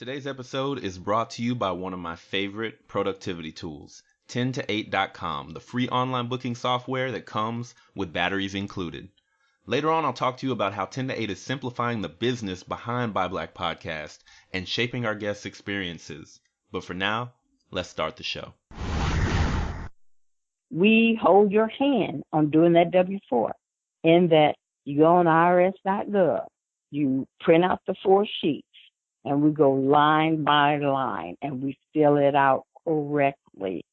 Today's episode is brought to you by one of my favorite productivity tools, 10to8.com, the free online booking software that comes with batteries included. Later on, I'll talk to you about how 10to8 is simplifying the business behind Buy Black Podcast and shaping our guests' experiences. But for now, let's start the show. We hold your hand on doing that W-4 in that you go on irs.gov, you print out the 4 sheets, and we go line by line, and we fill it out correctly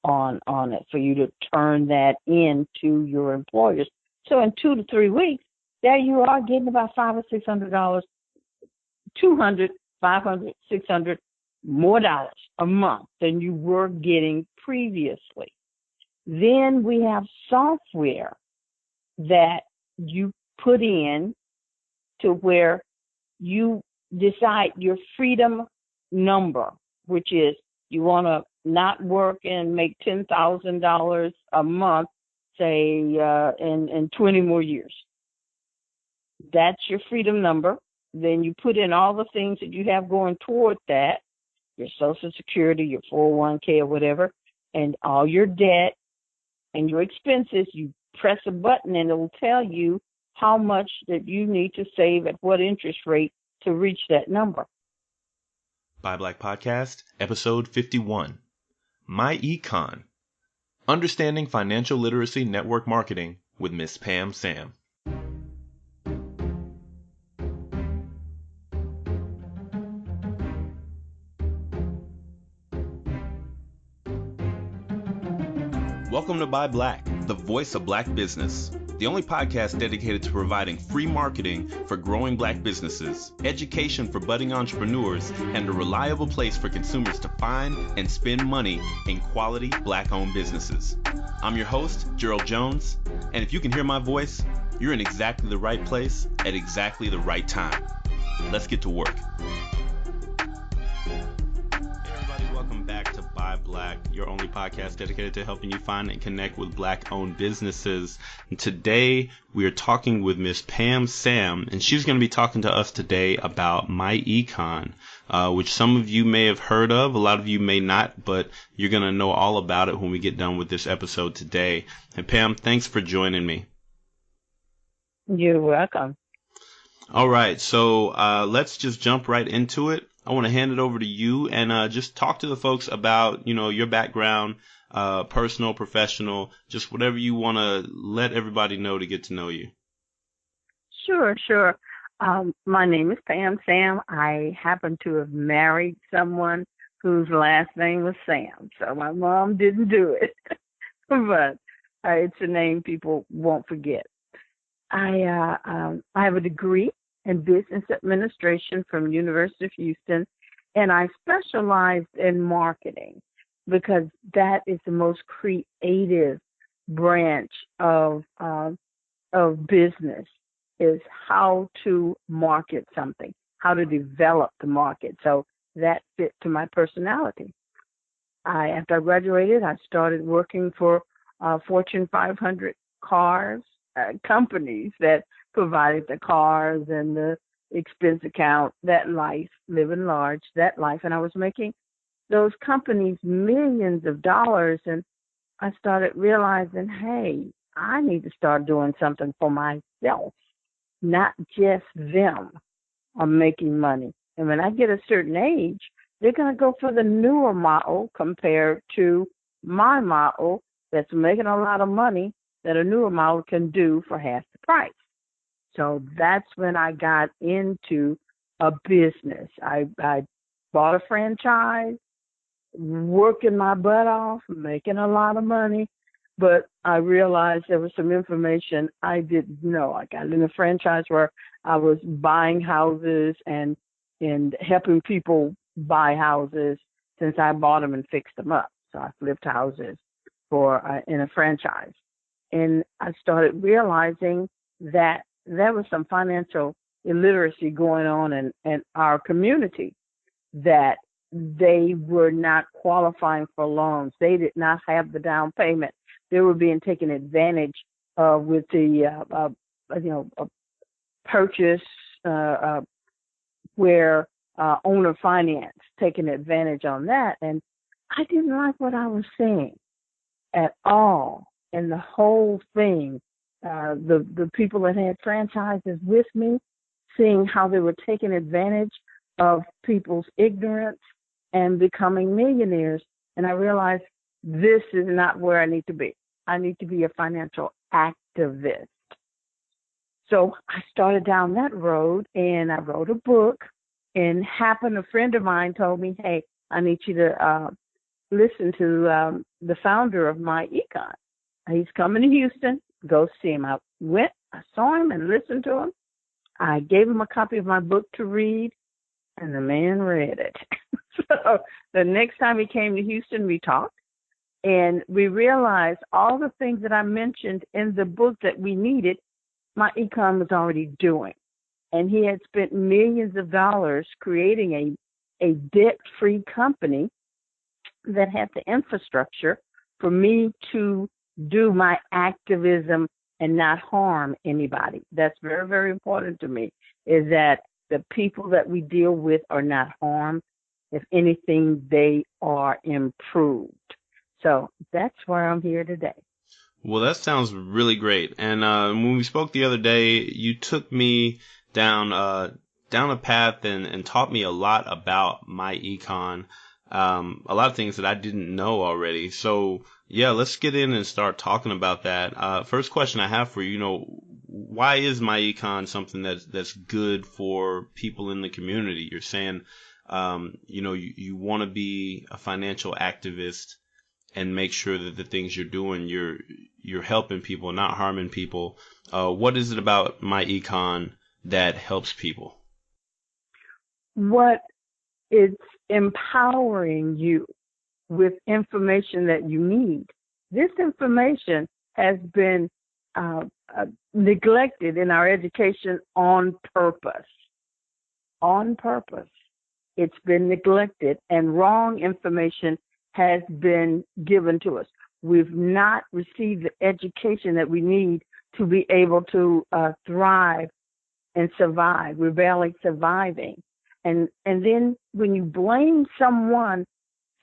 on it for you to turn that in to your employers. So in 2 to 3 weeks, there you are getting about $500 or $600, $200, $500, $600 more dollars a month than you were getting previously. Then we have software that you put in to where you decide your freedom number, which is you want to not work and make $10,000 a month, say, in 20 more years. That's your freedom number. Then you put in all the things that you have going toward that, your Social Security, your 401k or whatever, and all your debt and your expenses. You press a button and it will tell you how much that you need to save at what interest rate to reach that number. Buy Black Podcast, episode 51, myEcon, Understanding Financial Literacy Network Marketing with Miss Pam Sam. Welcome to Buy Black, the voice of Black business. The only podcast dedicated to providing free marketing for growing Black businesses, education for budding entrepreneurs, and a reliable place for consumers to find and spend money in quality Black-owned businesses. I'm your host, Gerald Jones, and if you can hear my voice, you're in exactly the right place at exactly the right time. Let's get to work. Welcome back to Buy Black, your only podcast dedicated to helping you find and connect with Black-owned businesses. And today, we are talking with Miss Pam Sam, and she's going to be talking to us today about myEcon, which some of you may have heard of, a lot of you may not, but you're going to know all about it when we get done with this episode today. And Pam, thanks for joining me. You're welcome. All right, so let's just jump right into it. I want to hand it over to you and just talk to the folks about, your background, personal, professional, just whatever you want to let everybody know to get to know you. Sure. My name is Pam Sam. I happen to have married someone whose last name was Sam, so my mom didn't do it, but it's a name people won't forget. I have a degree in business administration from University of Houston, and I specialized in marketing because that is the most creative branch of business, is how to market something, how to develop the market. So that fit to my personality. After I graduated, I started working for Fortune 500 companies that provided the cars and the expense account, that life, living large, that life. And I was making those companies millions of dollars. And I started realizing, hey, I need to start doing something for myself, not just them are making money. And when I get a certain age, they're going to go for the newer model compared to my model that's making a lot of money that a newer model can do for half the price. So that's when I got into a business. I bought a franchise, working my butt off, making a lot of money, but I realized there was some information I didn't know. I got in a franchise where I was buying houses and helping people buy houses since I bought them and fixed them up. So I flipped houses in a franchise. And I started realizing that there was some financial illiteracy going on in our community, that they were not qualifying for loans. They did not have the down payment. They were being taken advantage of with the purchase where owner finance, taking advantage on that. And I didn't like what I was seeing at all. And the whole thing, the people that had franchises with me, seeing how they were taking advantage of people's ignorance and becoming millionaires. And I realized this is not where I need to be. I need to be a financial activist. So I started down that road, and I wrote a book, and a friend of mine told me, hey, I need you to listen to the founder of myEcon. He's coming to Houston. Go see him. I went, I saw him and listened to him. I gave him a copy of my book to read, and the man read it. So the next time he came to Houston, we talked, and we realized all the things that I mentioned in the book that we needed, myEcon was already doing. And he had spent millions of dollars creating a debt-free company that had the infrastructure for me to do my activism and not harm anybody. That's very, very important to me, is that the people that we deal with are not harmed. If anything, they are improved. So that's why I'm here today. Well, that sounds really great. And when we spoke the other day, you took me down a path and taught me a lot about myEcon, a lot of things that I didn't know already. So, yeah, let's get in and start talking about that. First question I have for you, why is myEcon something that's good for people in the community? You're saying, you want to be a financial activist and make sure that the things you're doing, you're helping people, not harming people. What is it about myEcon that helps people? What it's empowering you with information that you need. This information has been neglected in our education on purpose. On purpose. It's been neglected, and wrong information has been given to us. We've not received the education that we need to be able to thrive and survive. We're barely surviving. And then when you blame someone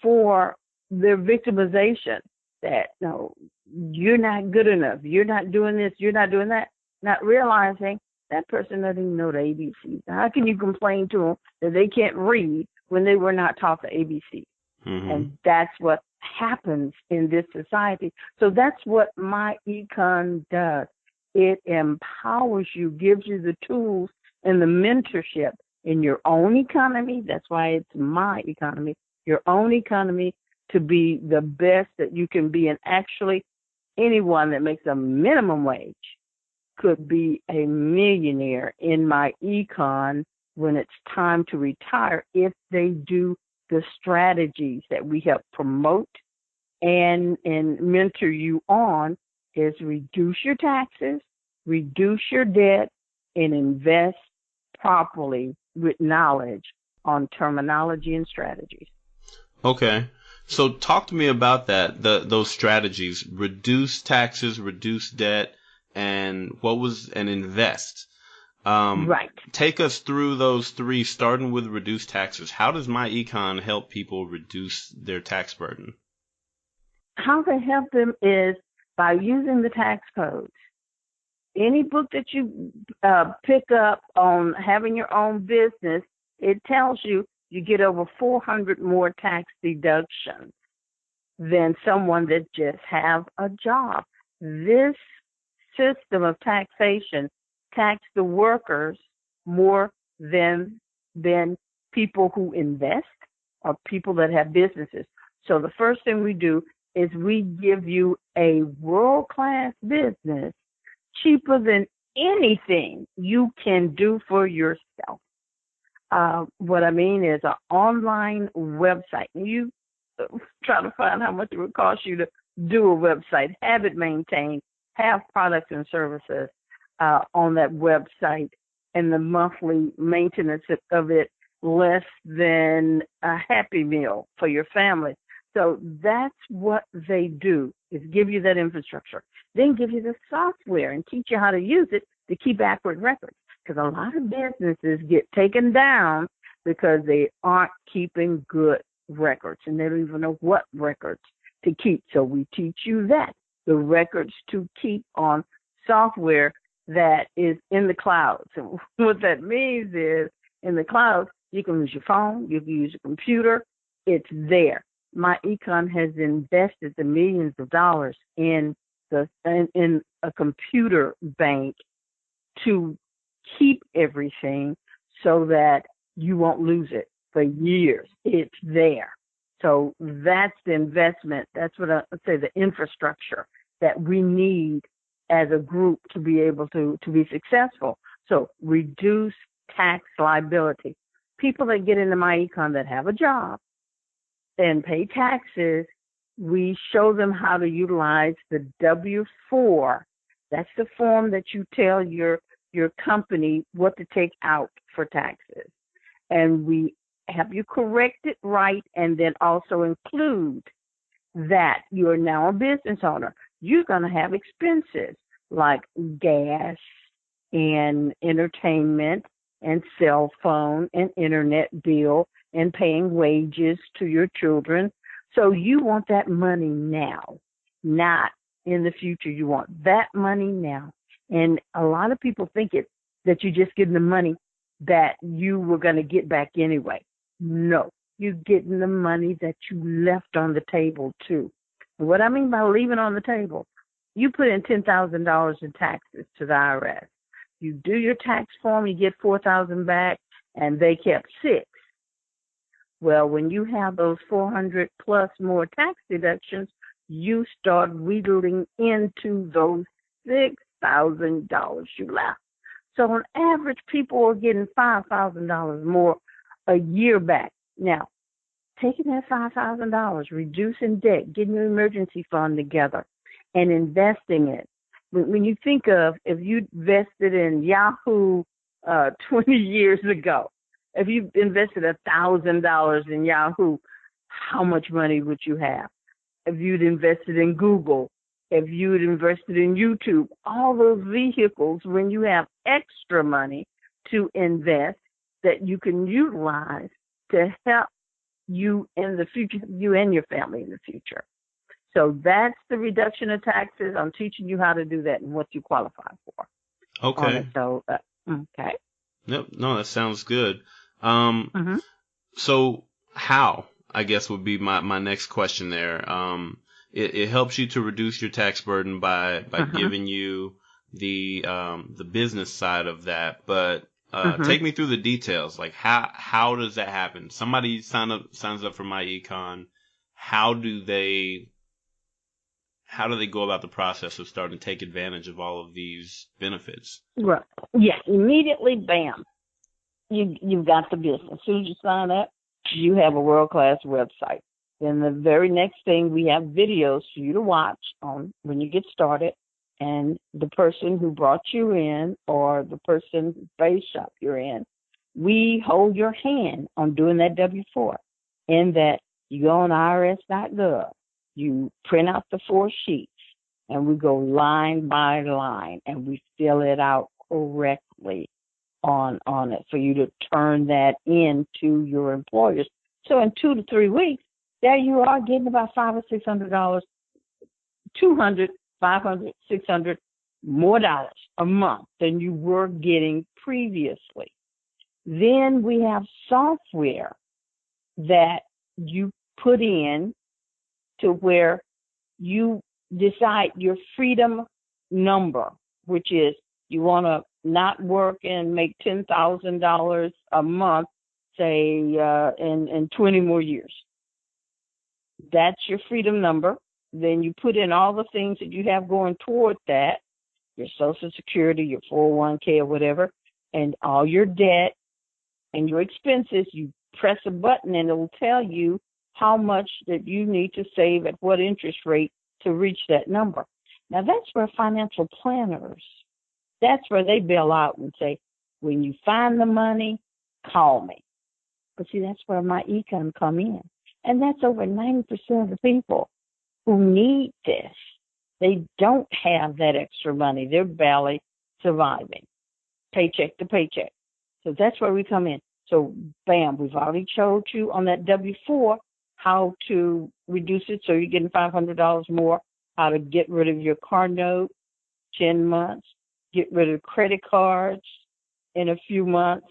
for their victimization, that, no, you're not good enough, you're not doing this, you're not doing that, not realizing that person doesn't even know the ABCs. How can you complain to them that they can't read when they were not taught the ABCs? Mm-hmm. And that's what happens in this society. So that's what myEcon does. It empowers you, gives you the tools and the mentorship in your own economy. That's why it's my economy, your own economy, to be the best that you can be. And actually, anyone that makes a minimum wage could be a millionaire in myEcon when it's time to retire if they do the strategies that we help promote and mentor you on, is reduce your taxes, reduce your debt, and invest properly with knowledge on terminology and strategies. Okay. So talk to me about that, those strategies: reduce taxes, reduce debt, and invest. Right. Take us through those three, starting with reduce taxes. How does myEcon help people reduce their tax burden? How they help them is by using the tax codes. Any book that you pick up on having your own business, it tells you get over 400 more tax deductions than someone that just have a job. This system of taxation tax the workers more than people who invest or people that have businesses. So the first thing we do is we give you a world-class business cheaper than anything you can do for yourself. What I mean is an online website. You try to find how much it would cost you to do a website, have it maintained, have products and services on that website, and the monthly maintenance of it less than a Happy Meal for your family. So that's what they do, is give you that infrastructure, then give you the software and teach you how to use it to keep accurate records. Because a lot of businesses get taken down because they aren't keeping good records, and they don't even know what records to keep. So we teach you that, the records to keep on software that is in the cloud. So what that means is, in the cloud, you can use your phone, you can use your computer, it's there. myEcon has invested the millions of dollars in a computer bank to keep everything so that you won't lose it for years. It's there. So that's the investment. That's what I say, the infrastructure that we need as a group to be able to be successful. So reduce tax liability. People that get into myEcon that have a job and pay taxes, we show them how to utilize the W-4. That's the form that you tell your company what to take out for taxes. And we have you correct it right, and then also include that you're now a business owner. You're going to have expenses like gas and entertainment and cell phone and internet bill and paying wages to your children. So you want that money now, not in the future. You want that money now. And a lot of people think that you're just getting the money that you were going to get back anyway. No, you're getting the money that you left on the table too. And what I mean by leaving on the table, you put in $10,000 in taxes to the IRS. You do your tax form, you get $4,000 back, and they kept $6,000. Well, when you have those 400 plus more tax deductions, you start wheedling into those $6,000 you left. So on average, people are getting $5,000 more a year back. Now, taking that $5,000, reducing debt, getting your emergency fund together, and investing it. When you think of if you invested in Yahoo 20 years ago, if you invested $1,000 in Yahoo, how much money would you have? If you'd invested in Google, if you'd invested in YouTube, all those vehicles, when you have extra money to invest that you can utilize to help you in the future, you and your family in the future. So that's the reduction of taxes. I'm teaching you how to do that and what you qualify for. Okay. So, okay. Yep. No, that sounds good. Mm-hmm. So how, I guess, would be my next question there. It helps you to reduce your tax burden by giving you the business side of that. But take me through the details. Like how does that happen? Somebody signs up for myEcon. How do they go about the process of starting to take advantage of all of these benefits? Right. Yeah. Immediately, bam. You've got the business. As soon as you sign up, you have a world-class website. Then the very next thing, we have videos for you to watch on when you get started, and the person who brought you in or the person whose base shop you're in, we hold your hand on doing that W-4 in that you go on irs.gov, you print out the 4 sheets, and we go line by line, and we fill it out correctly on it for you to turn that in to your employers. So in 2 to 3 weeks, there you are getting about $500 or $600, $200, $500, $600 more dollars a month than you were getting previously. Then we have software that you put in to where you decide your freedom number, which is you want to not work and make $10,000 a month, say, in 20 more years. That's your freedom number. Then you put in all the things that you have going toward that, your Social Security, your 401k or whatever, and all your debt and your expenses. You press a button and it will tell you how much that you need to save at what interest rate to reach that number. Now, that's where financial planners, that's where they bail out and say, when you find the money, call me. But see, that's where myEcon come in. And that's over 90% of the people who need this. They don't have that extra money. They're barely surviving, paycheck to paycheck. So that's where we come in. So, bam, we've already showed you on that W-4 how to reduce it so you're getting $500 more, how to get rid of your car note, 10 months, get rid of credit cards in a few months,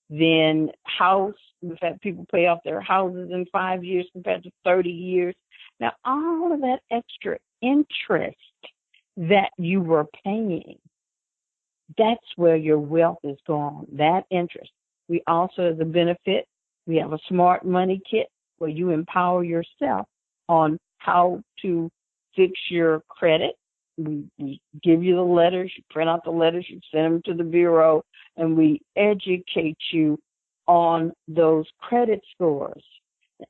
then house. We've had people pay off their houses in 5 years compared to 30 years. Now, all of that extra interest that you were paying, that's where your wealth is gone, that interest. We also, as a benefit, we have a smart money kit where you empower yourself on how to fix your credit. We give you the letters, you print out the letters, you send them to the bureau, and we educate you on those credit scores.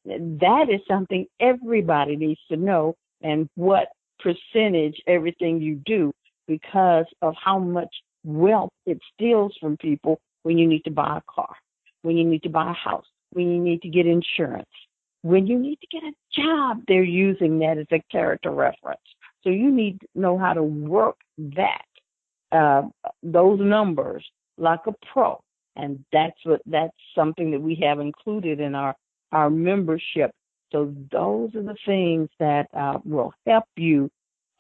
That is something everybody needs to know, and what percentage everything you do, because of how much wealth it steals from people when you need to buy a car, when you need to buy a house, when you need to get insurance, when you need to get a job. They're using that as a character reference. So you need to know how to work those numbers like a pro. And that's something that we have included in our membership. So those are the things that will help you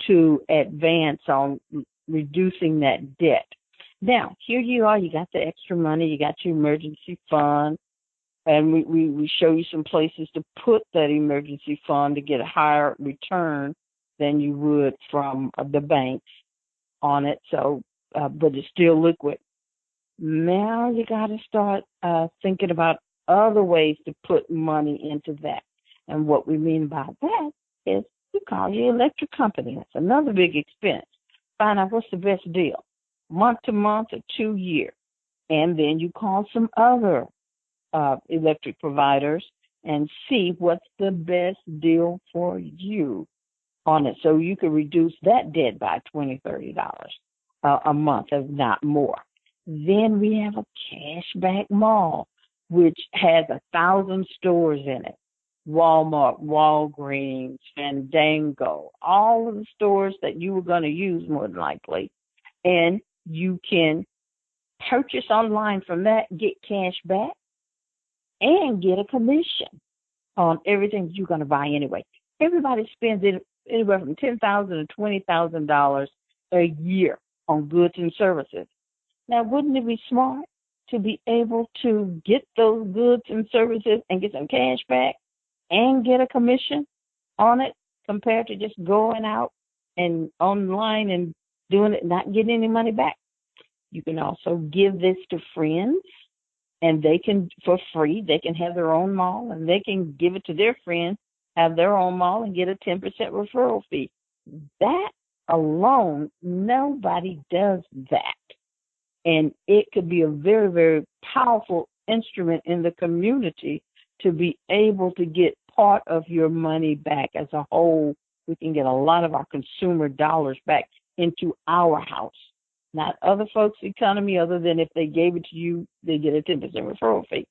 to advance on reducing that debt. Now, here you are, you got the extra money, you got your emergency fund, and we show you some places to put that emergency fund to get a higher return than you would from the banks on it. So, but it's still liquid. Now you got to start thinking about other ways to put money into that. And what we mean by that is you call your electric company. That's another big expense. Find out what's the best deal, month to month or 2 year. And then you call some other electric providers and see what's the best deal for you on it, so you can reduce that debt by $20, $30 a month, if not more. Then we have a cashback mall, which has 1,000 stores in it. Walmart, Walgreens, Fandango, all of the stores that you were going to use more than likely. And you can purchase online from that, get cash back, and get a commission on everything you're going to buy anyway. Everybody spends anywhere from $10,000 to $20,000 a year on goods and services. Now, wouldn't it be smart to be able to get those goods and services and get some cash back and get a commission on it, compared to just going out and online and doing it, not getting any money back? You can also give this to friends, and they can, for free, they can have their own mall, and they can give it to their friends, have their own mall, and get a 10% referral fee. That alone, nobody does that. And it could be a very, very powerful instrument in the community to be able to get part of your money back as a whole. We can get a lot of our consumer dollars back into our house, not other folks' economy, other than if they gave it to you, they get a 10% referral fee.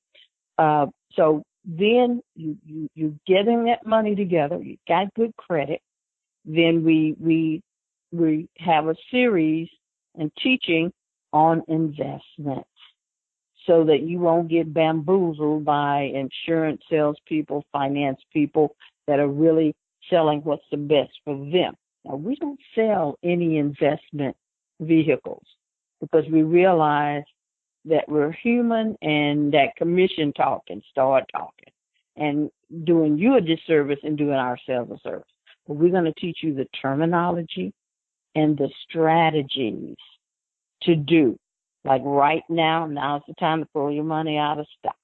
So then you're getting that money together. You've got good credit. Then we have a series and teaching on investments, so that you won't get bamboozled by insurance salespeople, finance people that are really selling what's the best for them. Now, we don't sell any investment vehicles because we realize that we're human, and that commission talk can start talking and doing you a disservice and doing ourselves a service. But we're going to teach you the terminology and the strategies to do. Like right now's the time to pull your money out of stock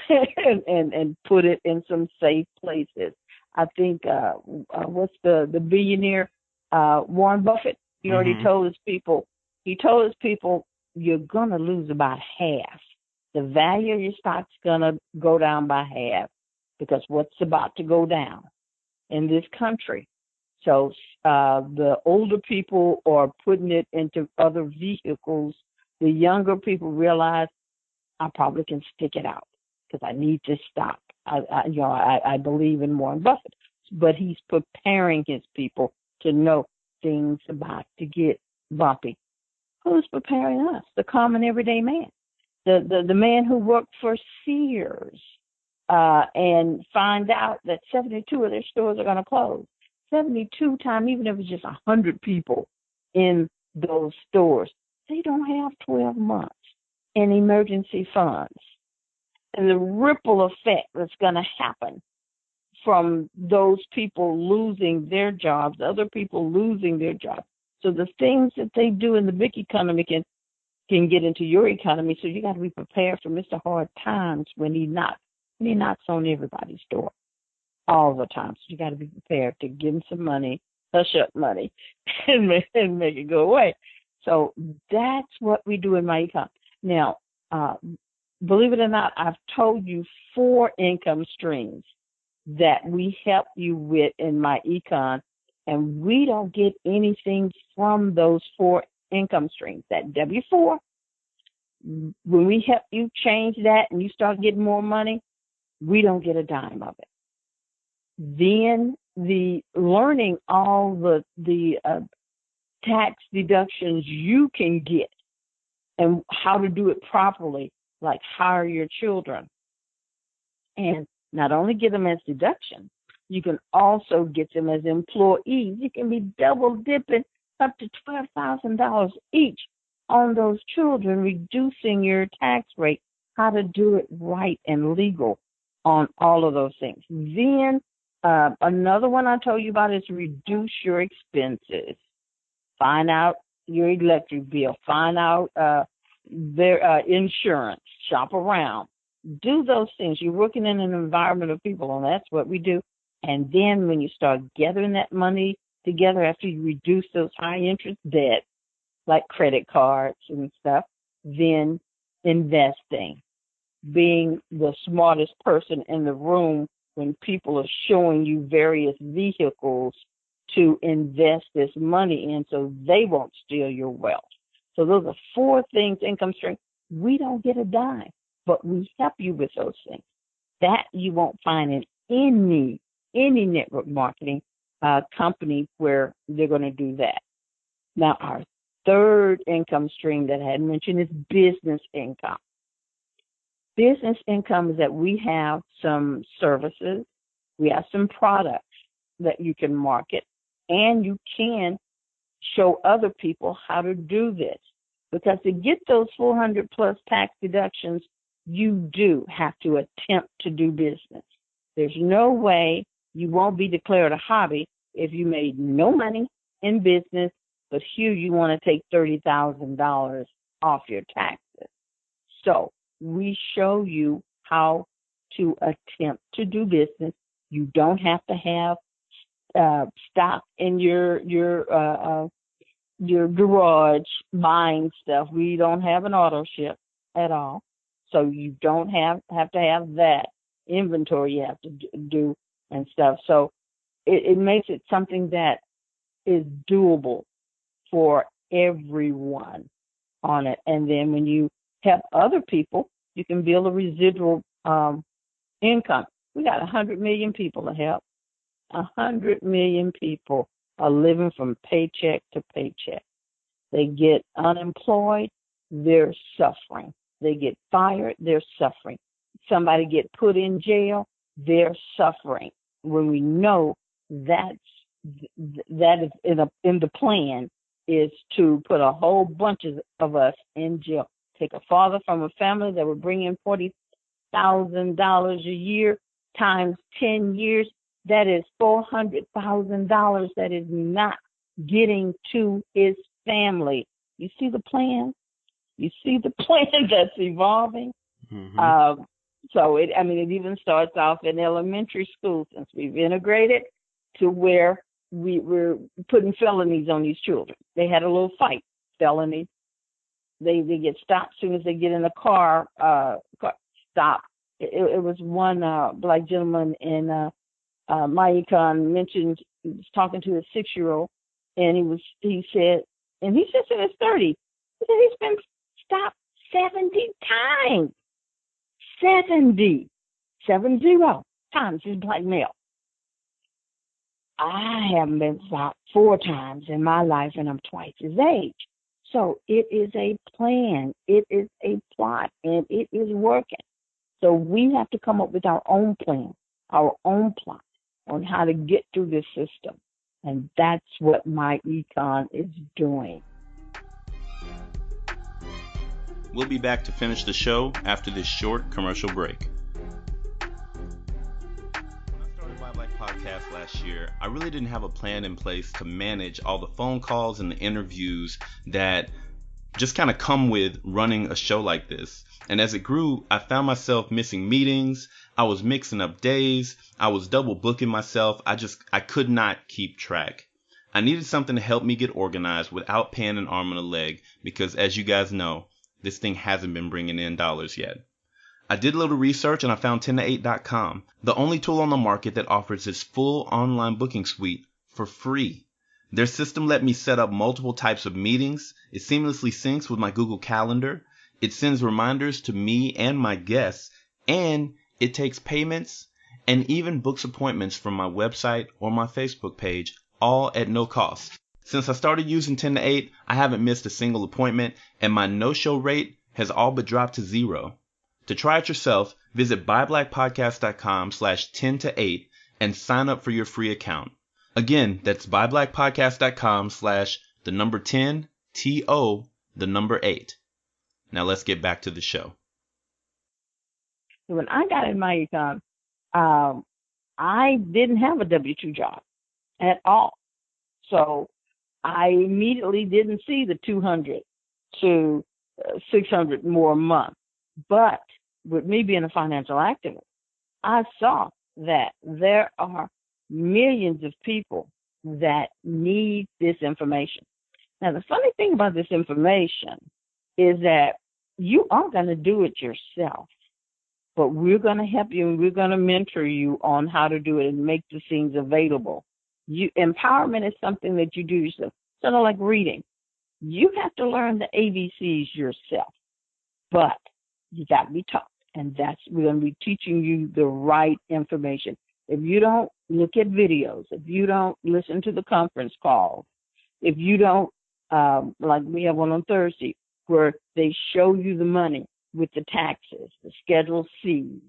and put it in some safe places. I think what's the billionaire Warren Buffett? He already told his people. He told his people, you're gonna lose about half. The value of your stock's gonna go down by half, because what's about to go down in this country. So the older people are putting it into other vehicles. The younger people realize, I probably can stick it out because I need this stock. I believe in Warren Buffett, but he's preparing his people to know things about to get bumpy. Who's preparing us? The common everyday man. the man who worked for Sears and find out that 72 of their stores are going to close. 72 times, even if it's just 100 people in those stores, they don't have 12 months in emergency funds. And the ripple effect that's going to happen from those people losing their jobs, other people losing their jobs. So the things that they do in the big economy can get into your economy. So you got to be prepared for Mr. Hard Times when he knocks on everybody's door all the time. So you got to be prepared to give him some money, hush up money, and make it go away. So that's what we do in myEcon. Now, believe it or not, I've told you 4 income streams that we help you with in myEcon, and we don't get anything from those 4 income streams. That W-4, when we help you change that and you start getting more money, we don't get a dime of it. Then the learning all the tax deductions you can get and how to do it properly, like hire your children. And not only get them as deduction, you can also get them as employees. You can be double dipping up to $12,000 each on those children, reducing your tax rate, how to do it right and legal on all of those things. Then another one I told you about is reduce your expenses. Find out your electric bill. Find out their insurance. Shop around. Do those things. You're working in an environment of people, and that's what we do. And then when you start gathering that money together after you reduce those high interest debts, like credit cards and stuff, then investing. Being the smartest person in the room when people are showing you various vehicles to invest this money in so they won't steal your wealth. So those are 4 things, income stream. We don't get a dime, but we help you with those things. That you won't find in any network marketing company where they're going to do that. Now, our 3rd income stream that I had mentioned is business income. Business income is that we have some services, we have some products that you can market, and you can show other people how to do this. Because to get those 400 plus tax deductions, you do have to attempt to do business. There's no way you won't be declared a hobby if you made no money in business, but here you want to take $30,000 off your taxes. So we show you how to attempt to do business. You don't have to have stock in your garage buying stuff. We don't have an auto ship at all, so you don't have to have that inventory you have to do and stuff. So it makes it something that is doable for everyone on it. And then when you help other people, you can build a residual income. We got 100 million people to help. 100 million people are living from paycheck to paycheck. They get unemployed, they're suffering. They get fired, they're suffering. Somebody get put in jail, they're suffering. When we know that is in the plan is to put a whole bunch of us in jail. Take a father from a family that would bring in $40,000 a year times 10 years. That is $400,000 that is not getting to his family. You see the plan? You see the plan that's evolving? Mm-hmm. So it even starts off in elementary school, since we've integrated to where we're putting felonies on these children. They had a little fight, felony. They get stopped as soon as they get in the car stop. It was one black gentleman in myEcon mentioned he was talking to his 6-year-old, and he said in his 30s, he said he's been stopped 70 times. 70 times. He's a black male. I haven't been stopped 4 times in my life, and I'm twice his age. So it is a plan. It is a plot, and it is working. So we have to come up with our own plan, our own plot on how to get through this system. And that's what myEcon is doing. We'll be back to finish the show after this short commercial break. When I started My Black Podcast last year, I really didn't have a plan in place to manage all the phone calls and the interviews that just kind of come with running a show like this. And as it grew, I found myself missing meetings. I was mixing up days. I was double booking myself. I could not keep track. I needed something to help me get organized without paying an arm and a leg because, as you guys know, this thing hasn't been bringing in dollars yet. I did a little research and I found 10to8.com, the only tool on the market that offers this full online booking suite for free. Their system let me set up multiple types of meetings. It seamlessly syncs with my Google Calendar. It sends reminders to me and my guests, and it takes payments and even books appointments from my website or my Facebook page, all at no cost. Since I started using 10to8, I haven't missed a single appointment, and my no-show rate has all but dropped to 0. To try it yourself, visit buyblackpodcast.com/10to8 and sign up for your free account. Again, that's buyblackpodcast.com/10to8. Now let's get back to the show. When I got in myEcon, I didn't have a W-2 job at all. So I immediately didn't see the 200 to 600 more a month. But with me being a financial activist, I saw that there are millions of people that need this information. Now, the funny thing about this information is that you are going to do it yourself, but we're going to help you and we're going to mentor you on how to do it and make the things available. Empowerment is something that you do yourself, sort of like reading. You have to learn the ABCs yourself, but you got to be taught, and we're going to be teaching you the right information. If you don't look at videos, if you don't listen to the conference calls, if you don't, like we have one on Thursday, where they show you the money with the taxes, the Schedule C's,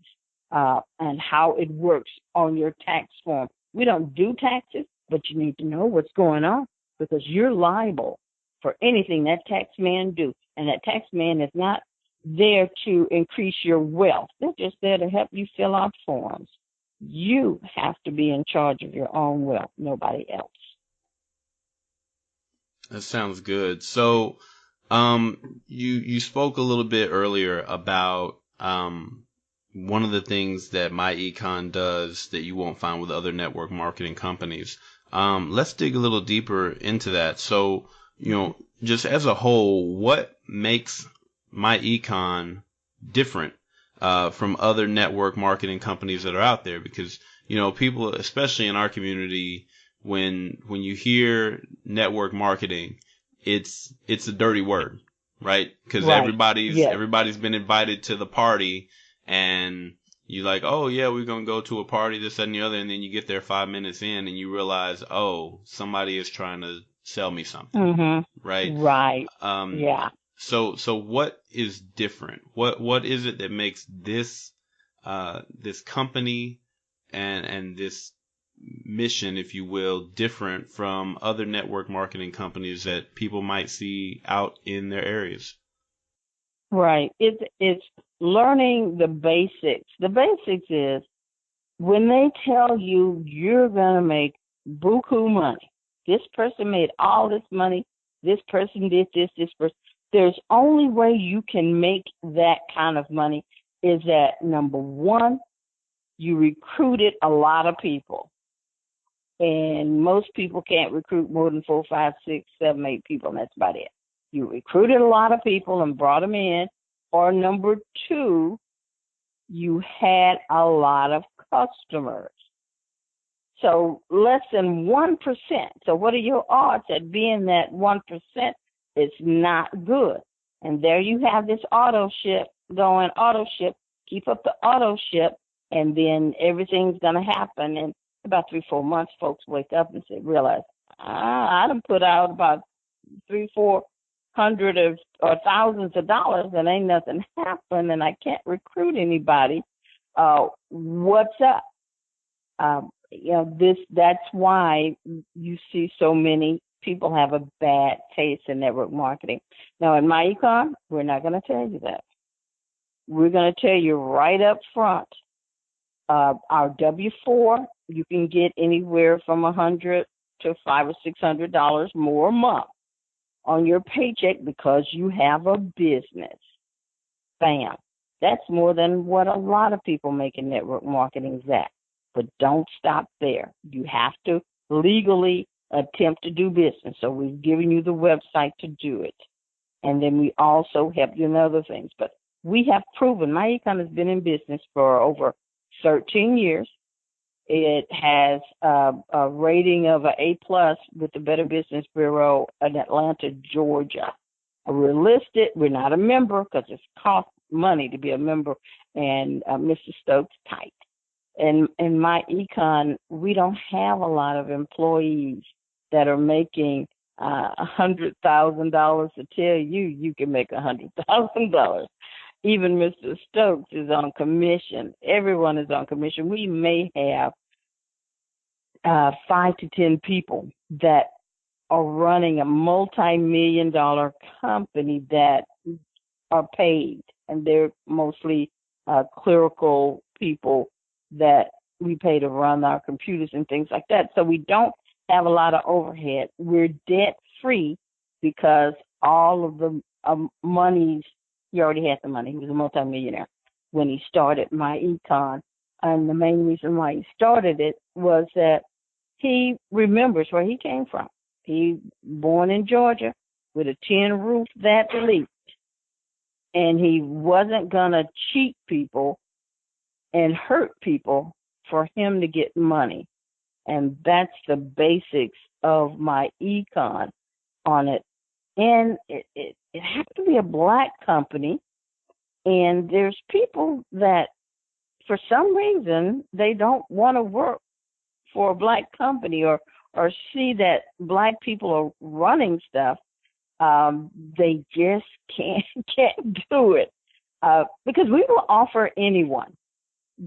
and how it works on your tax form. We don't do taxes, but you need to know what's going on because you're liable for anything that tax man do. And that tax man is not there to increase your wealth. They're just there to help you fill out forms. You have to be in charge of your own wealth, nobody else. That sounds good. So, you spoke a little bit earlier about one of the things that myEcon does that you won't find with other network marketing companies. Let's dig a little deeper into that. So, just as a whole, what makes myEcon different from other network marketing companies that are out there? Because, people, especially in our community, when you hear network marketing, it's a dirty word, right? Because right. everybody's been invited to the party, and you're like, oh yeah, we're gonna go to a party, this, that, and the other, and then you get there 5 minutes in, and you realize, oh, somebody is trying to sell me something, right? Right. Yeah. So what is different? What is it that makes this company and this mission, if you will, different from other network marketing companies that people might see out in their areas? Right. It's learning the basics. The basics is when they tell you you're going to make buku money, this person made all this money, this person did this person. There's only way you can make that kind of money is that, number one, you recruited a lot of people. And most people can't recruit more than 4, 5, 6, 7, 8 people, and that's about it. You recruited a lot of people and brought them in. Or number two, you had a lot of customers. So less than 1%. So what are your odds at being that 1%? It's not good. And there you have this auto ship going, auto ship, keep up the auto ship, and then everything's going to happen. And about 3-4 months, folks wake up and realize, I done put out about $300-400 hundreds of or thousands of dollars and ain't nothing happened and I can't recruit anybody, what's up? That's why you see so many people have a bad taste in network marketing. Now, in myEcon, we're not going to tell you that. We're going to tell you right up front, our W-4, you can get anywhere from $100 to $500 or $600 more a month on your paycheck because you have a business. Bam. That's more than what a lot of people make in network marketing is at. But don't stop there. You have to legally attempt to do business. So we've given you the website to do it. And then we also help you in other things. But we have proven, myEcon has been in business for over 13 years. It has a rating of an A+ with the Better Business Bureau in Atlanta, Georgia. We're listed. We're not a member because it costs money to be a member, and Mr. Stokes tight. And in myEcon, we don't have a lot of employees that are making $100,000 to tell you can make $100,000. Even Mr. Stokes is on commission. Everyone is on commission. We may have 5 to 10 people that are running a multi-million-dollar company that are paid, and they're mostly clerical people that we pay to run our computers and things like that. So we don't have a lot of overhead. We're debt-free because all of the monies, he already had the money. He was a multimillionaire when he started myEcon. And the main reason why he started it was that he remembers where he came from. He born in Georgia with a tin roof that leaked. And he wasn't going to cheat people and hurt people for him to get money. And that's the basics of myEcon on it. And it has to be a Black company. And there's people that, for some reason, they don't want to work for a Black company or see that Black people are running stuff. They just can't do it. Because we will offer anyone,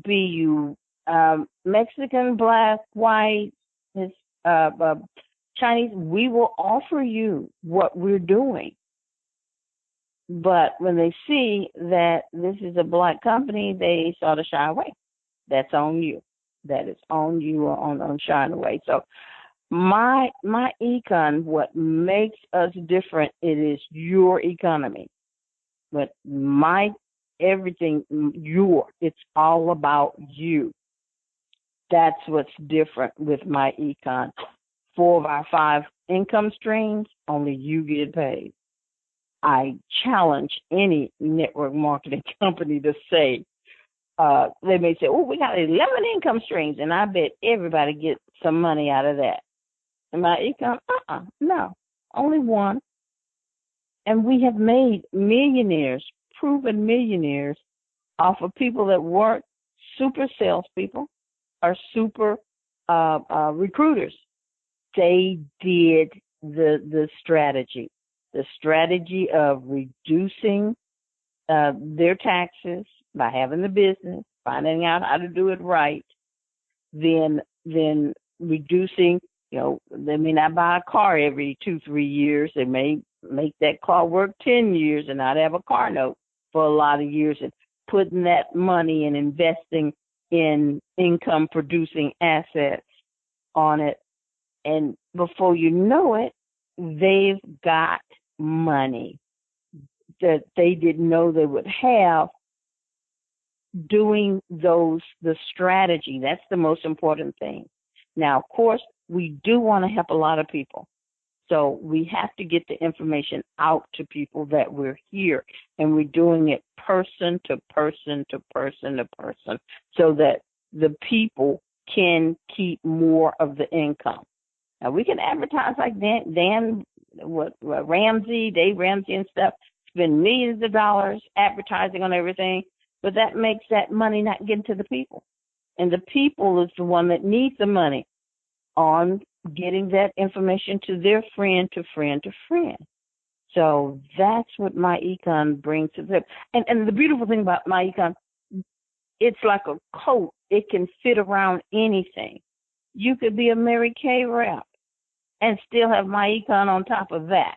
be you Mexican, Black, white, Chinese, we will offer you what we're doing. But when they see that this is a Black company, they sort of shy away. That's on you. That is on you on shying away. So myEcon, what makes us different, it is your economy. But everything, it's all about you. That's what's different with myEcon. 4 of our 5 income streams, only you get paid. I challenge any network marketing company to say, they may say, oh, we got 11 income streams, and I bet everybody gets some money out of that. And myEcon, no, only one. And we have made millionaires, proven millionaires, off of people that weren't super salespeople or super recruiters. They did the strategy of reducing their taxes by having the business, finding out how to do it right, then reducing, they may not buy a car every 2-3 years. They may make that car work 10 years and not have a car note for a lot of years, and putting that money and investing in income producing assets on it. And before you know it, they've got money that they didn't know they would have doing the strategy. That's the most important thing. Now, of course, we do want to help a lot of people. So we have to get the information out to people that we're here, and we're doing it person to person to person to person so that the people can keep more of the income. Now, we can advertise like Dave Ramsey and stuff, spend millions of dollars advertising on everything, but that makes that money not get to the people. And the people is the one that needs the money on getting that information to their friend to friend to friend. So that's what myEcon brings to the table. And the beautiful thing about myEcon, it's like a coat. It can fit around anything. You could be a Mary Kay rep and still have myEcon on top of that.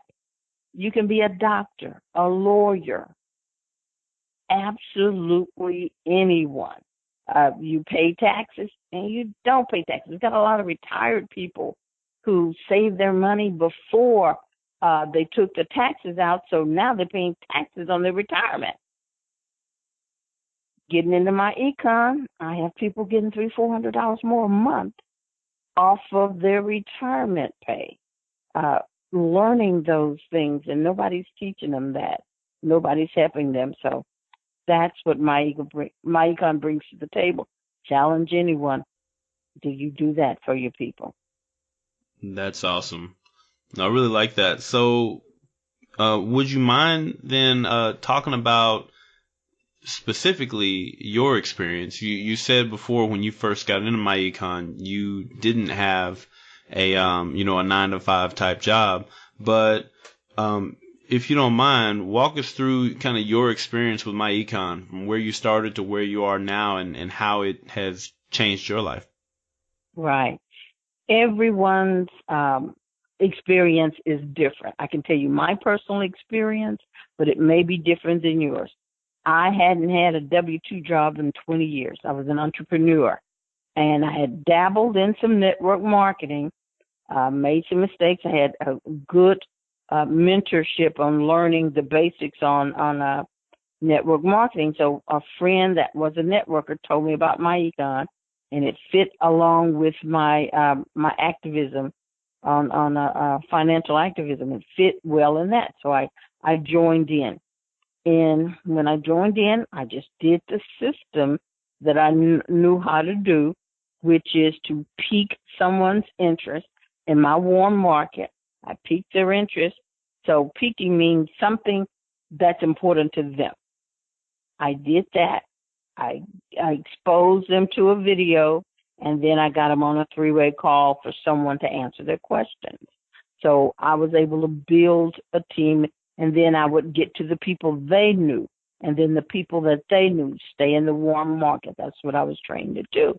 You can be a doctor, a lawyer, absolutely anyone. You pay taxes and you don't pay taxes. We've got a lot of retired people who saved their money before they took the taxes out, so now they're paying taxes on their retirement. Getting into myEcon, I have people getting $300-400 more a month off of their retirement pay. Learning those things, and nobody's teaching them that. Nobody's helping them. So that's what myEcon brings to the table. Challenge anyone. Do you do that for your people? That's awesome. I really like that. So would you mind then talking about specifically your experience? You said before when you first got into myEcon, you didn't have a 9-to-5 type job, but if you don't mind, walk us through kind of your experience with myEcon, from where you started to where you are now, and how it has changed your life. Right. Everyone's experience is different. I can tell you my personal experience, but it may be different than yours. I hadn't had a W-2 job in 20 years. I was an entrepreneur, and I had dabbled in some network marketing, made some mistakes. I had a good mentorship on learning the basics on network marketing. So a friend that was a networker told me about myEcon, and it fit along with my my activism on financial activism. It fit well in that. So I joined in. And when I joined in, I just did the system that I knew how to do, which is to pique someone's interest in my warm market. I piqued their interest. So piquing means something that's important to them. I did that. I exposed them to a video, and then I got them on a 3-way call for someone to answer their questions. So I was able to build a team, and then I would get to the people they knew, and then the people that they knew stay in the warm market. That's what I was trained to do.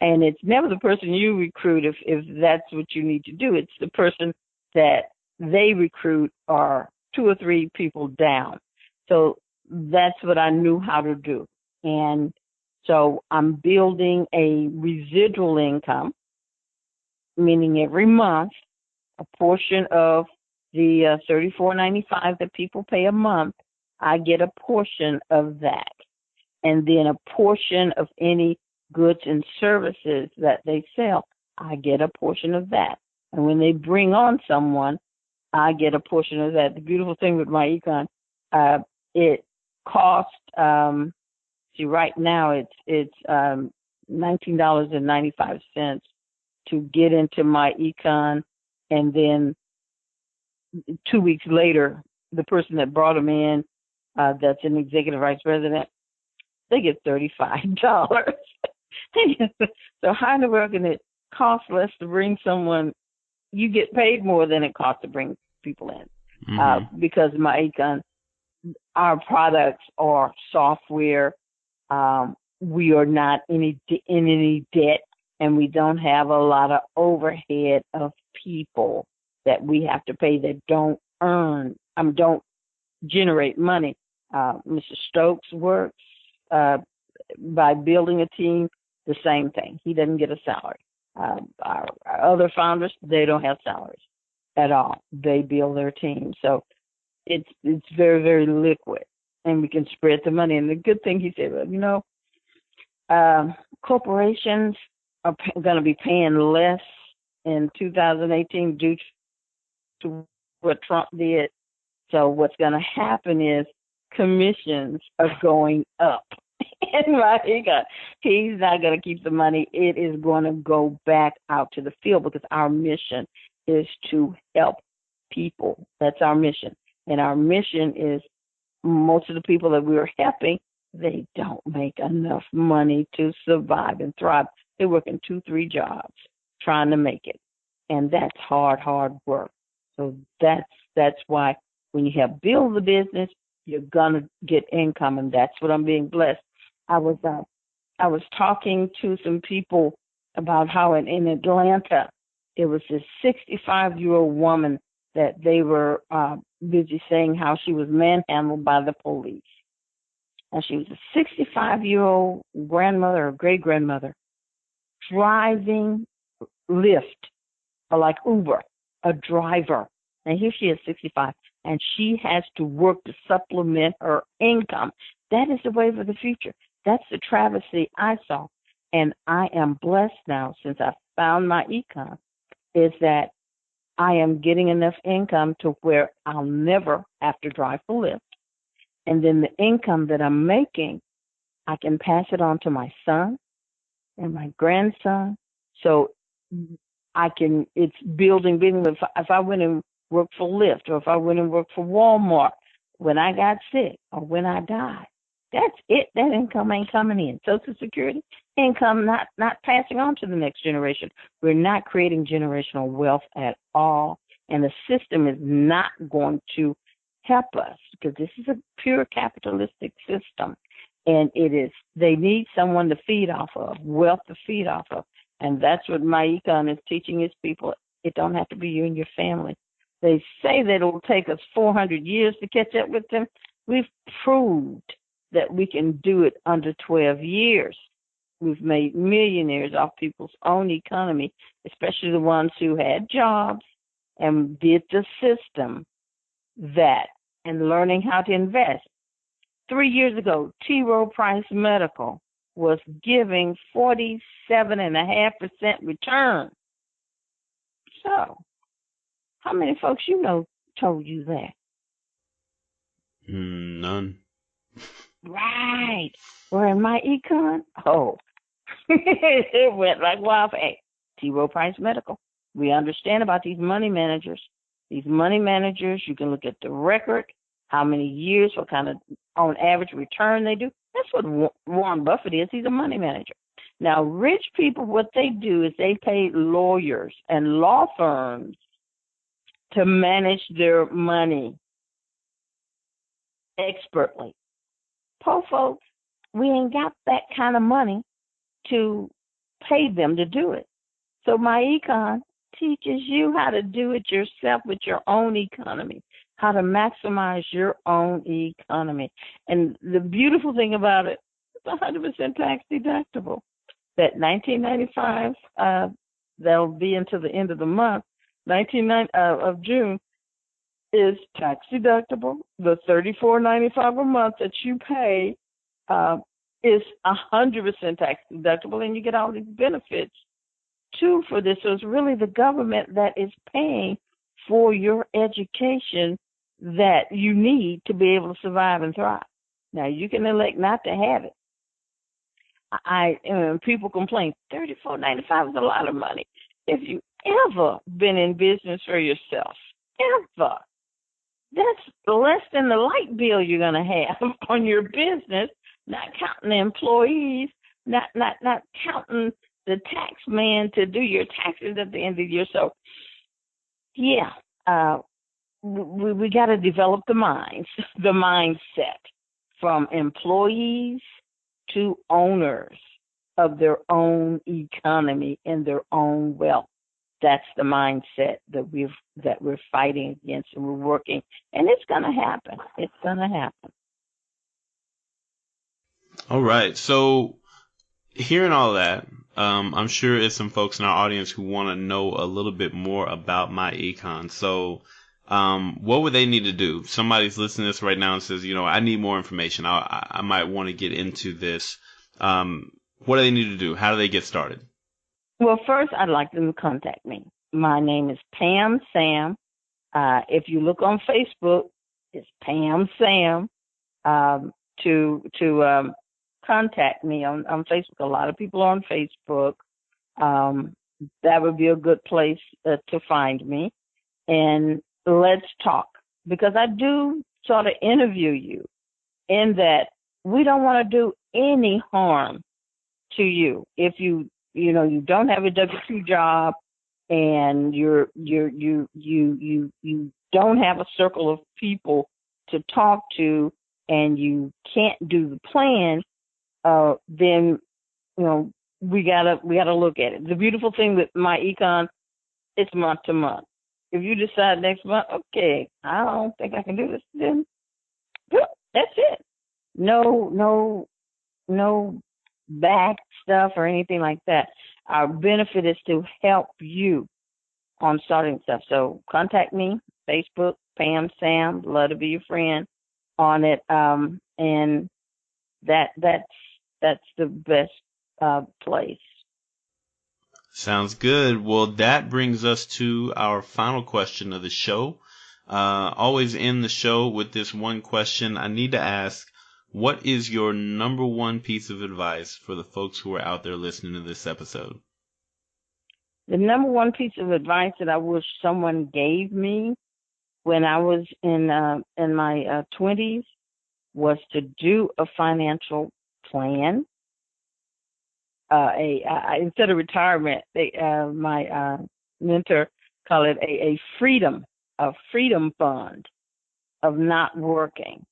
And it's never the person you recruit if that's what you need to do. It's the person that they recruit or 2 or 3 people down. So that's what I knew how to do. And so I'm building a residual income, meaning every month, a portion of the $34.95 that people pay a month, I get a portion of that. And then a portion of any goods and services that they sell, I get a portion of that. And when they bring on someone, I get a portion of that. The beautiful thing with myEcon, it costs, right now it's $19.95 to get into myEcon, and then 2 weeks later, the person that brought them in, that's an executive vice president, they get $35. So how in the world can it cost less to bring someone? You get paid more than it costs to bring people in, because myEcon, our products are software. We are not in any debt, and we don't have a lot of overhead of people that we have to pay that don't generate money. Mr. Stokes works by building a team, the same thing. He doesn't get a salary. Our other founders, they don't have salaries at all. They build their team. So it's very, very liquid, and we can spread the money. And the good thing, he said, corporations are going to be paying less in 2018 due to what Trump did. So what's going to happen is commissions are going up. And myEcon, he's not going to keep the money. It is going to go back out to the field, because our mission is to help people. That's our mission. And our mission is, most of the people that we're helping, they don't make enough money to survive and thrive. They're working 2-3 jobs trying to make it. And that's hard work. So that's why When you help build the business, you're gonna get income, and that's what I'm being blessed. I was talking to some people about how in Atlanta, it was this 65-year-old woman that they were busy saying how she was manhandled by the police. And she was a 65-year-old grandmother or great-grandmother driving Lyft or like Uber, a driver. And here she is, 65, and she has to work to supplement her income. That is the wave of the future. That's the travesty I saw. And I am blessed now since I found myEcon, is that I am getting enough income to where I'll never have to drive for Lyft. And then the income that I'm making, I can pass it on to my son and my grandson. So it's building. If I went and worked for Lyft, or if I went and worked for Walmart, when I got sick or when I died, that's it. That income ain't coming in. Social Security income not passing on to the next generation. We're not creating generational wealth at all, and the system is not going to help us because this is a pure capitalistic system, and they need someone to feed off of, wealth to feed off of, and that's what myEcon is teaching its people. It don't have to be you and your family. They say that it'll take us 400 years to catch up with them. We've proved that we can do it under 12 years. We've made millionaires off people's own economy, especially the ones who had jobs and did the system and learning how to invest. 3 years ago, T. Rowe Price Medical was giving 47.5% return. So, how many folks you know told you that? None. Right. Or in myEcon, it went like wildfire. Hey, T. Rowe Price Medical. We understand about these money managers. These money managers, you can look at the record, how many years, what kind of, on average, return they do. That's what Warren Buffett is. He's a money manager. Now, rich people, what they do is they pay lawyers and law firms to manage their money expertly. Poor folks, we ain't got that kind of money to pay them to do it. So myEcon teaches you how to do it yourself with your own economy, how to maximize your own economy. And the beautiful thing about it, it's 100% tax deductible. That $19.95, that'll be until the end of the month, of June, is tax deductible. The $34.95 a month that you pay is 100% tax deductible, and you get all these benefits too for this. So it's really the government that is paying for your education that you need to be able to survive and thrive. Now you can elect not to have it. People complain $34.95 is a lot of money. If you ever been in business for yourself, ever, that's less than the light bill you're going to have on your business, not counting the employees, not counting the tax man to do your taxes at the end of the year. So, yeah, we got to develop the mindset from employees to owners of their own economy and their own wealth. That's the mindset that we're fighting against, and we're working, and it's going to happen. It's going to happen. All right. So, hearing all that, I'm sure there's some folks in our audience who want to know a little bit more about myEcon. So, what would they need to do? Somebody's listening to this right now and says, I need more information. I might want to get into this. What do they need to do? How do they get started? Well, first, I'd like them to contact me. My name is Pam Sam. If you look on Facebook, it's Pam Sam. To contact me on Facebook. A lot of people are on Facebook. That would be a good place to find me. And let's talk. Because I do sort of interview you in that we don't want to do any harm to you. If you don't have a W-2 job and you don't have a circle of people to talk to and you can't do the plan, then, we gotta look at it. The beautiful thing with myEcon, it's month to month. If you decide next month, okay, I don't think I can do this, then good, that's it. No back stuff or anything like that. Our benefit is to help you on starting stuff. So contact me, Facebook, Pam Sam, love to be your friend on it. And that's the best place. Sounds good. Well, that brings us to our final question of the show. Always end the show with this one question. I need to ask, what is your number one piece of advice for the folks who are out there listening to this episode? The number one piece of advice that I wish someone gave me when I was in my 20s was to do a financial plan. Instead of retirement, my mentor called it a freedom fund of not working.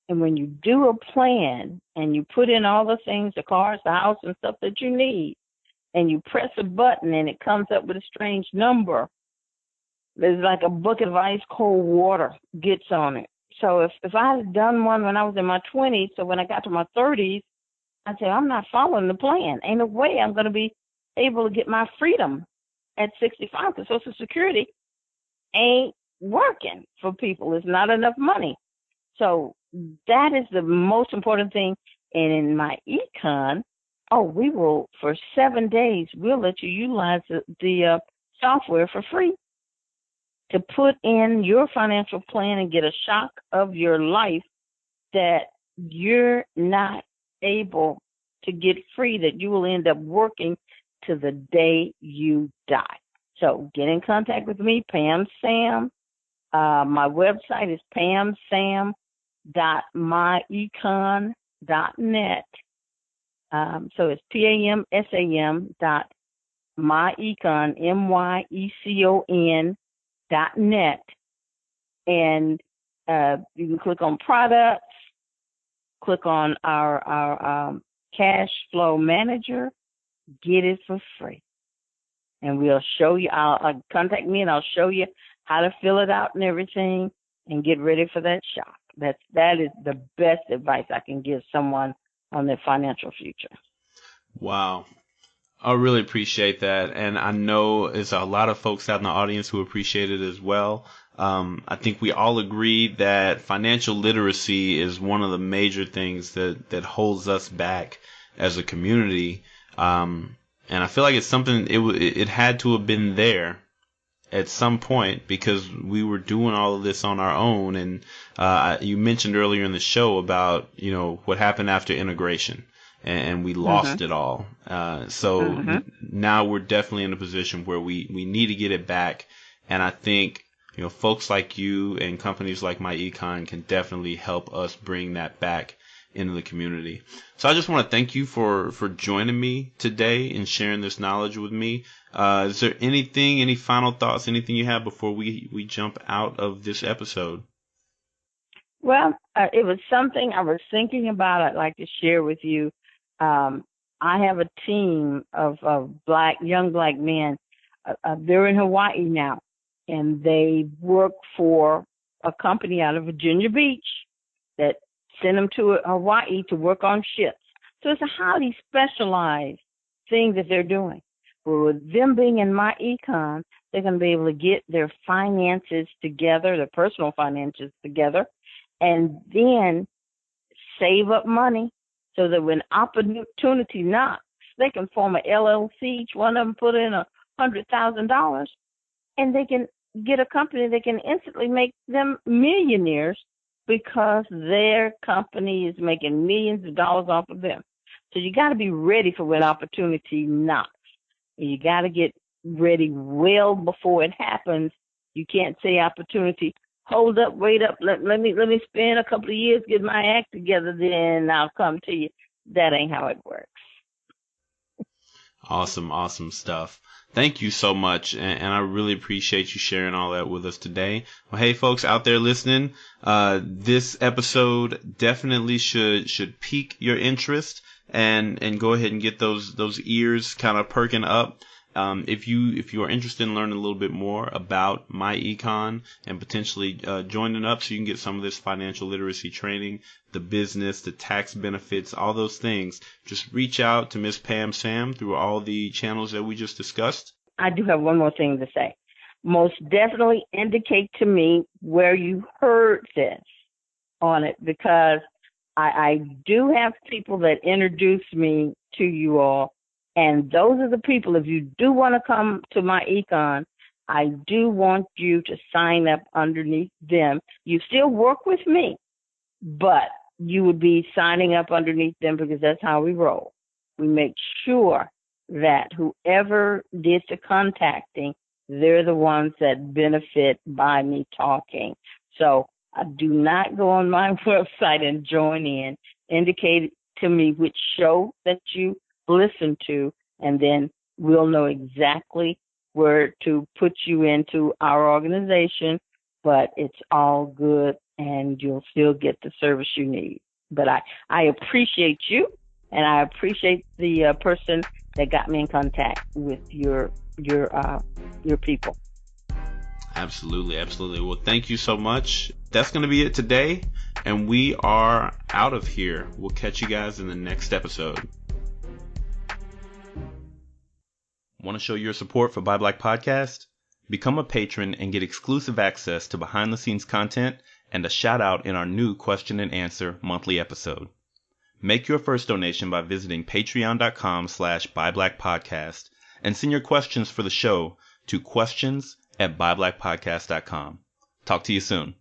And when you do a plan and you put in all the things, the cars, the house, and stuff that you need, and you press a button and it comes up with a strange number, there's like a bucket of ice cold water gets on it. So if I had done one when I was in my 20s, so when I got to my 30s, I'd say, I'm not following the plan. Ain't no way I'm going to be able to get my freedom at 65 because Social Security ain't working for people. It's not enough money. So that is the most important thing. And in myEcon, we will, for 7 days, we'll let you utilize the software for free to put in your financial plan and get a shock of your life that you're not able to get free, that you will end up working to the day you die. So get in contact with me, Pam Sam. My website is pamsam.myecon.net. So it's PAMSAM.myEcon, myecon.net. And you can click on products, click on our cash flow manager, get it for free. And we'll show you, I'll contact me and I'll show you how to fill it out and everything and get ready for that shock. That is the best advice I can give someone on their financial future. Wow. I really appreciate that. And I know there's a lot of folks out in the audience who appreciate it as well. I think we all agree that financial literacy is one of the major things that holds us back as a community. And I feel like it's something, it had to have been there at some point because we were doing all of this on our own. And you mentioned earlier in the show about, what happened after integration. And we lost it all. So now we're definitely in a position where we need to get it back. And I think, folks like you and companies like myEcon can definitely help us bring that back into the community. So I just want to thank you for joining me today and sharing this knowledge with me. Is there any final thoughts, anything you have before we jump out of this episode? Well, it was something I was thinking about I'd like to share with you. I have a team of young black men. They're in Hawaii now, and they work for a company out of Virginia Beach that sent them to Hawaii to work on ships. So it's a highly specialized thing that they're doing. But with them being in myEcon, they're going to be able to get their finances together, their personal finances together, and then save up money so that when opportunity knocks, they can form an LLC. Each one of them put in $100,000, and they can get a company that can instantly make them millionaires because their company is making millions of dollars off of them. So you got to be ready for when opportunity knocks. And you got to get ready well before it happens. You can't say opportunity, hold up, wait up, let me spend a couple of years, get my act together, then I'll come to you. That ain't how it works. Awesome stuff. Thank you so much, and I really appreciate you sharing all that with us today. Well, hey, folks out there listening, this episode definitely should pique your interest, and go ahead and get those ears kind of perking up. If you are interested in learning a little bit more about myEcon and potentially joining up so you can get some of this financial literacy training, the business, the tax benefits, all those things, just reach out to Miss Pam Sam through all the channels that we just discussed. I do have one more thing to say. Most definitely indicate to me where you heard this on it, because I do have people that introduce me to you all, and those are the people. If you do want to come to myEcon, I do want you to sign up underneath them. You still work with me, but you would be signing up underneath them, because that's how we roll. We make sure that whoever did the contacting, they're the ones that benefit by me talking. So do not go on my website and join in. Indicate to me which show that you listen to, and then we'll know exactly where to put you into our organization. But it's all good, and you'll still get the service you need. But I appreciate you, and I appreciate the person that got me in contact with your people. Absolutely, absolutely. Well, thank you so much. That's going to be it today, and we are out of here. We'll catch you guys in the next episode. Want to show your support for Buy Black Podcast? Become a patron and get exclusive access to behind-the-scenes content and a shout-out in our new question and answer monthly episode. Make your first donation by visiting patreon.com/buyblackpodcast and send your questions for the show to questions@buyblackpodcast.com. Talk to you soon.